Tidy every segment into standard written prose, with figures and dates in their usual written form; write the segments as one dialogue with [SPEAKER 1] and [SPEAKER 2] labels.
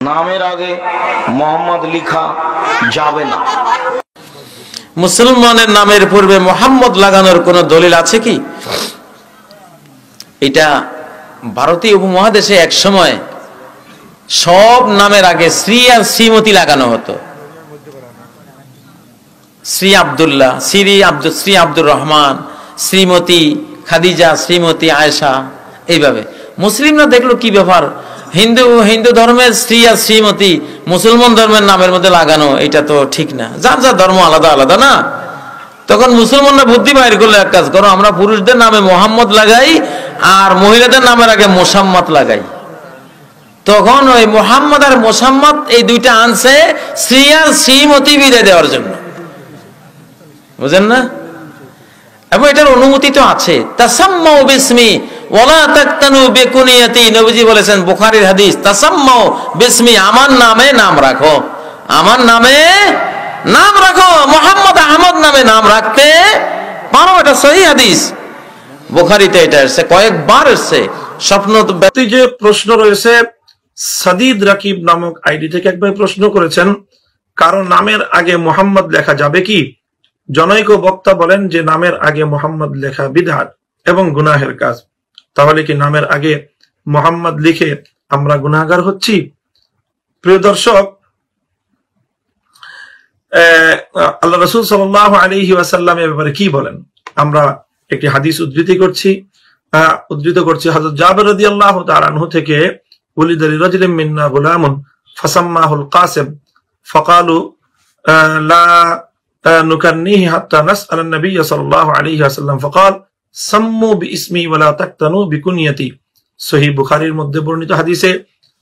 [SPEAKER 1] নামের আগে মোহাম্মদ লেখা যাবে না।
[SPEAKER 2] মুসলমানের নামের পূর্বে মোহাম্মদ লাগানোর কোন দলিল আছে কি? এটা ভারতীয় উপমহাদেশে এক সময় সব নামের আগে শ্রী আর শ্রীমতী লাগানো হতো। শ্রী আব্দুল্লাহ, শ্রী আব্দুর রহমান, শ্রীমতী খাদিজা, শ্রীমতী আয়েশা, এইভাবে। মুসলিমরা দেখলো কি ব্যাপার, হিন্দু ধর্মের শ্রী আর শ্রীমতী মুসলমান ধর্মের নামের মধ্যে লাগানো, এটা তো ঠিক না, যার যার ধর্ম আলাদা আলাদা না। তখন মুসলমানরা বুদ্ধি বাইর করলো, এক কাজ করো, আমরা পুরুষদের নামে মোহাম্মদ লাগাই আর মহিলাদের নামের আগে মোসাম্মদ লাগাই। তখন ওই মোহাম্মদ আর মোসাম্মদ এই দুইটা আনছে শ্রী আর শ্রীমতী বিদায় দেওয়ার জন্য, বুঝেন না? এবং এটার অনুমতি তো আছে। তাসাম্মাউ বিসমি ওয়ালা তাকতানু বিকুনিয়াতি, নবীজি বলেছেন, বুখারীর হাদিস, তাসাম্মাউ বিসমি, আমার নামে নাম রাখো, আমার নামে নাম রাখো, মুহাম্মদ আহমদ নামে নাম রাখতে পারো, এটা সহিহ হাদিস, বুখারীতে এটা এসেছে, কয়েকবার এসেছে। স্বপ্ন
[SPEAKER 3] যে প্রশ্ন রয়েছে সাদিদ রাকিব নামক আইডি থেকে একবার প্রশ্ন করেছেন, কারো নামের আগে মোহাম্মদ লেখা যাবে কি? জনৈক বক্তা বলেন যে নামের আগে মোহাম্মদ লেখা বিদআত এবং গুনাহের কাজ, তাহলে কি নামের আগে মোহাম্মদ লিখে আমরা গুনাহগার হচ্ছি? প্রিয় দর্শক, আল্লাহ রাসূল সাল্লাল্লাহু আলাইহি ওয়াসাল্লাম এর ব্যাপারে কি বলেন, আমরা একটি হাদিস উদ্ধৃত করছি হযরত জাবের রাদিয়াল্লাহু তাআলা আনহু থেকে, উলিদা লিরাজুলিন মিন্না গুলামুন ফাসাম্মাহুল কাসিম ফাকালু লা নুকান্নিহি হাত্তা নাসআলান নবী সাল্লাল্লাহু আলাইহি ওয়াসাল্লাম ফাকাল সাম্মু বিইসমি ওয়া লা তাকতানু বিকুনিয়াতি। সহিহ বুখারীর মধ্যে বর্ণিত হাদিসে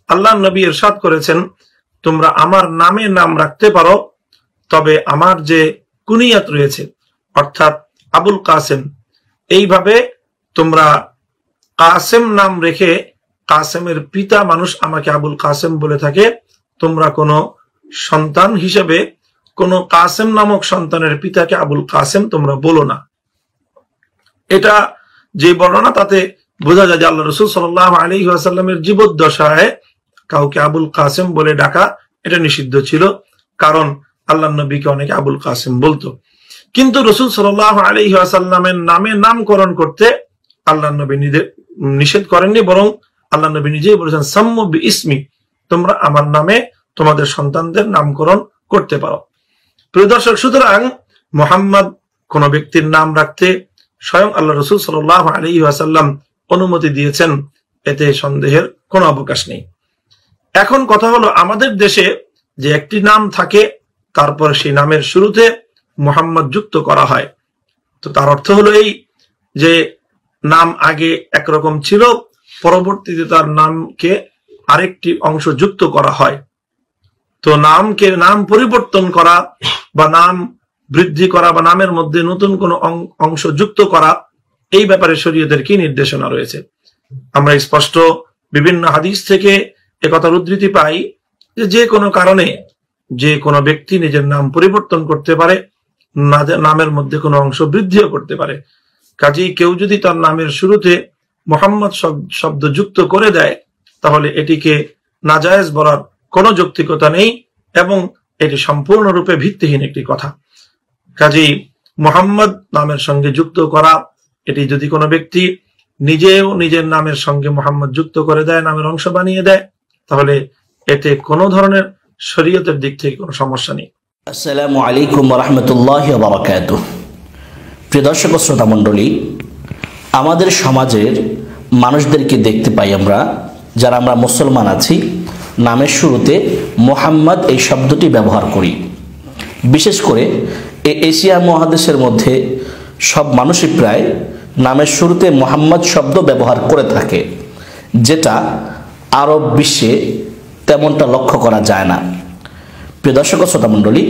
[SPEAKER 3] আল্লাহর নবী ইরশাদ করেছেন, তোমরা আমার নামে নাম রাখতে পারো, তবে আমার যে কুনিয়াত রয়েছে অর্থাৎ আবুল কাসেম, এইভাবে তোমরা কাসেম নাম রেখে, কাসেমের পিতা মানুষ আমাকে আবুল কাসেম বলে থাকে, তোমরা কোনো সন্তান হিসেবে কোন কাসেম নামক সন্তানের পিতাকে আবুল কাসেম তোমরা বলো না। এটা যে বর্ণনা, তাতে বোঝা যায় যে আল্লাহ রাসূল সাল্লাল্লাহু আলাইহি ওয়াসাল্লামের জীবদ্দশায় কাউকে আবুল কাসেম বলে ডাকা এটা নিষিদ্ধ ছিল, কারণ আল্লাহর নবীকে অনেকে আবুল কাসেম বলতো। কিন্তু রাসূল সাল্লাল্লাহু আলাইহি ওয়াসাল্লামের নামে নামকরণ করতে আল্লাহর নবী নিষেধ করেননি, বরং আল্লাহর নবী নিজেই বলেছেন, সাম্মু বিইসমি, তোমরা আমার নামে তোমাদের সন্তানদের নামকরণ করতে পারো। প্রিয় দর্শক, সুতরাং মুহাম্মদ কোন ব্যক্তির নাম রাখতে স্বয়ং আল্লাহ রাসূল সাল্লাল্লাহু আলাইহি ওয়াসাল্লাম অনুমতি দিয়েছেন, এতে সন্দেহের কোনো অবকাশ নেই। এখন কথা হলো, আমাদের দেশে যে একটি নাম থাকে, তারপর সেই নামের শুরুতে মুহাম্মদ যুক্ত করা হয়, তো তার অর্থ হলো এই যে নাম আগে একরকম ছিল, পরবর্তীতে তার নামকে আরেকটি অংশ যুক্ত করা হয়। তো নাম পরিবর্তন করা বা নাম বৃদ্ধি করা বা নামের মধ্যে নতুন কোন অংশ যুক্ত করা, এই ব্যাপারে শরীয়তের কি নির্দেশনা রয়েছে? আমরা স্পষ্ট বিভিন্ন হাদিস থেকে একথার উদ্ধৃতি পাই যে কোনো কারণে যে কোনো ব্যক্তি নিজের নাম পরিবর্তন করতে পারে, নামের মধ্যে কোনো অংশ বৃদ্ধিও করতে পারে। কাজেই কেউ যদি তার নামের শুরুতে মুহাম্মদ শব্দ যুক্ত করে দেয়, তাহলে এটিকে নাজায়েজ বলার কোনো যৌক্তিকতা নেই এবং এটি সম্পূর্ণরূপে ভিত্তিহীন একটি কথা। কাজেই মুহাম্মদ নামের সঙ্গে যুক্ত করা, এটি যদি কোনো ব্যক্তি নিজেও নিজের নামের সঙ্গে মুহাম্মদ যুক্ত করে দেয়, নামের অংশ বানিয়ে দেয়, তাহলে এতে কোনো ধরনের শরীয়তের দিক থেকে কোনো সমস্যা নেই।
[SPEAKER 4] আসসালামু আলাইকুম ওয়া রাহমাতুল্লাহি ওয়া বারাকাতুহু। প্রিয় দর্শক ও শ্রোতা মণ্ডলী, আমাদের সমাজের মানুষদেরকে দেখতে পাই আমরা, যারা আমরা মুসলমান আছি, নামের শুরুতে মুহাম্মদ এই শব্দটি ব্যবহার করি। বিশেষ করে এই এশিয়া মহাদেশের মধ্যে সব মানুষই প্রায় নামের শুরুতে মুহাম্মদ শব্দ ব্যবহার করে থাকে, যেটা আরব বিশ্বে তেমনটা লক্ষ্য করা যায় না। প্রিয় দর্শক ও শ্রোতা মণ্ডলী,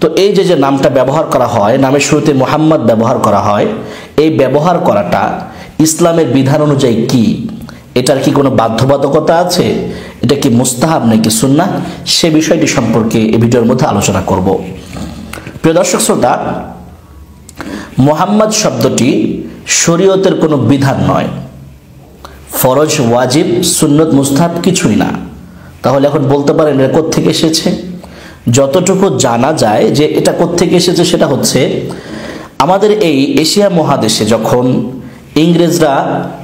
[SPEAKER 4] তো এই যে নামটা ব্যবহার করা হয়, নামের শুরুতে মুহাম্মদ ব্যবহার করা হয়, এই ব্যবহার করাটা ইসলামের বিধান অনুযায়ী কি? এটার কি কোনো বাধ্যবাধকতা আছে? এটা কি মুস্তাহাব নাকি সুন্নাহ? সে বিষয়টি সম্পর্কে এই ভিডিওর মধ্যে আলোচনা করব। প্রিয় দর্শক শ্রোতা, মুহাম্মদ শব্দটি শরীয়তের কোনো বিধান নয়, ফরজ, ওয়াজিব, সুন্নত, মুস্তাহাব কিছুই না। তাহলে এখন বলতে পারেন এটা কোত্থেকে এসেছে? যতটুকু জানা যায় যে এটা কোত্থেকে এসেছে সেটা হচ্ছে আমাদের এই এশিয়া মহাদেশে যখন ইংরেজরা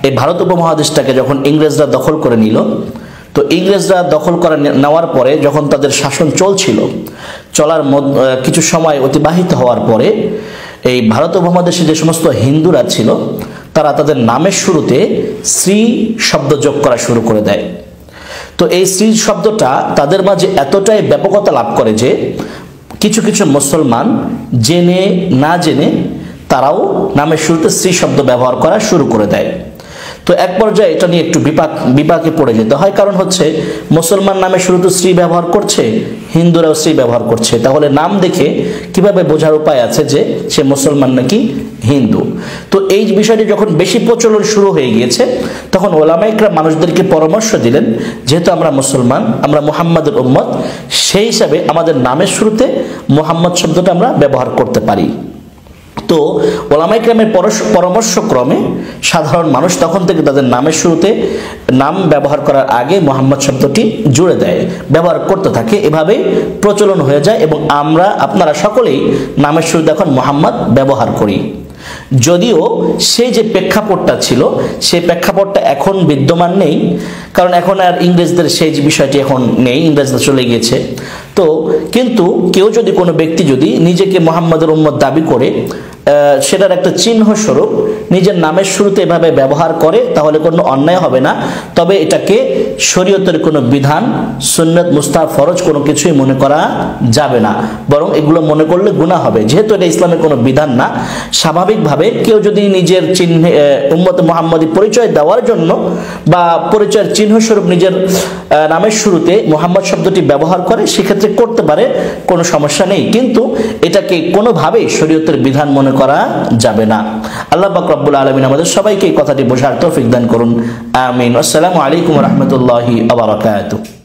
[SPEAKER 4] এই ভারত উপমহাদেশটাকে যখন ইংরেজরা দখল করে নিল, তো ইংরেজরা দখল করে নেওয়ার পরে যখন তাদের শাসন চলছিল, চলার কিছু সময় অতিবাহিত হওয়ার পরে এই ভারত উপমহাদেশে যে সমস্ত হিন্দুরা ছিল তারা তাদের নামের শুরুতে শ্রী শব্দ যোগ করা শুরু করে দেয়। তো এই শ্রী শব্দটা তাদের মাঝে এতটাই ব্যাপকতা লাভ করে যে কিছু কিছু মুসলমান জেনে না জেনে তারাও নামের শুরুতে শ্রী শব্দ ব্যবহার করা শুরু করে দেয়। তো এক পর্যায়ে এটা নিয়ে একটু বিপাকে পড়ে যেতে হয়, কারণ হচ্ছে মুসলমান নামের শুরুতে শ্রী ব্যবহার করছে, হিন্দুরাও শ্রী ব্যবহার করছে, তাহলে নাম দেখে কিভাবে বোঝার উপায় আছে যে সে মুসলমান নাকি হিন্দু? তো এই বিষয়টি যখন বেশি প্রচলন শুরু হয়ে গিয়েছে তখন ওলামায়ে কেরাম মানুষদেরকে পরামর্শ দিলেন, যেহেতু আমরা মুসলমান, আমরা মুহাম্মাদের উম্মত, সেই হিসাবে আমাদের নামের শুরুতে মুহাম্মদ শব্দটা আমরা ব্যবহার করতে পারি। তো ওলামায়ে কেরামের পরামর্শক্রমে সাধারণ মানুষ তখন থেকে তাদের নামের শুরুতে নাম ব্যবহার করার আগে মুহাম্মদ শব্দটি জুড়ে দেয়, ব্যবহার করতে থাকে, এভাবে প্রচলন হয়ে যায় এবং আপনারা সকলেই নামের শুরুতে এখন মুহাম্মদ ব্যবহার করি। যদিও সেই যে প্রেক্ষাপটটা ছিল সেই প্রেক্ষাপটটা এখন বিদ্যমান নেই, কারণ এখন আর ইংরেজদের সেই বিষয়টি এখন নেই, ইংরেজরা চলে গিয়েছে। তো কিন্তু কেউ যদি কোনো ব্যক্তি যদি নিজেকে মুহাম্মাদের উম্মত দাবি করে সেটার একটা চিহ্ন স্বরূপ নিজের নামের শুরুতে এভাবে ব্যবহার করে তাহলে কোনো অন্যায় হবে না, তবে এটাকে শরীয়তের কোনো বিধান, সুন্নত, মুস্তাহাব, ফরজ কোনো কিছুই মনে করা যাবে না, বরং এগুলো মনে করলে গুনাহ হবে। যেহেতু এটা ইসলামের কোনো বিধান না, স্বাভাবিকভাবে কেউ যদি নিজের চিহ্নে উম্মতে মুহাম্মাদি পরিচয় দেওয়ার জন্য বা পরিচয়ের চিহ্ন স্বরূপ নিজের নামের শুরুতে মুহাম্মদ শব্দটি ব্যবহার করে, সেক্ষেত্রে করতে পারে, কোনো সমস্যা নেই, কিন্তু এটাকে কোনোভাবেই শরীয়তের বিধান মনে করা যাবে না। আল্লাহ পাক রব্বুল আলামিন আমাদের সবাইকে এই কথাটি বোঝার তৌফিক দান করুন, আমিন। আসসালামু আলাইকুম ওয়া রাহমাতুল্লাহি ওয়া বারাকাতুহু।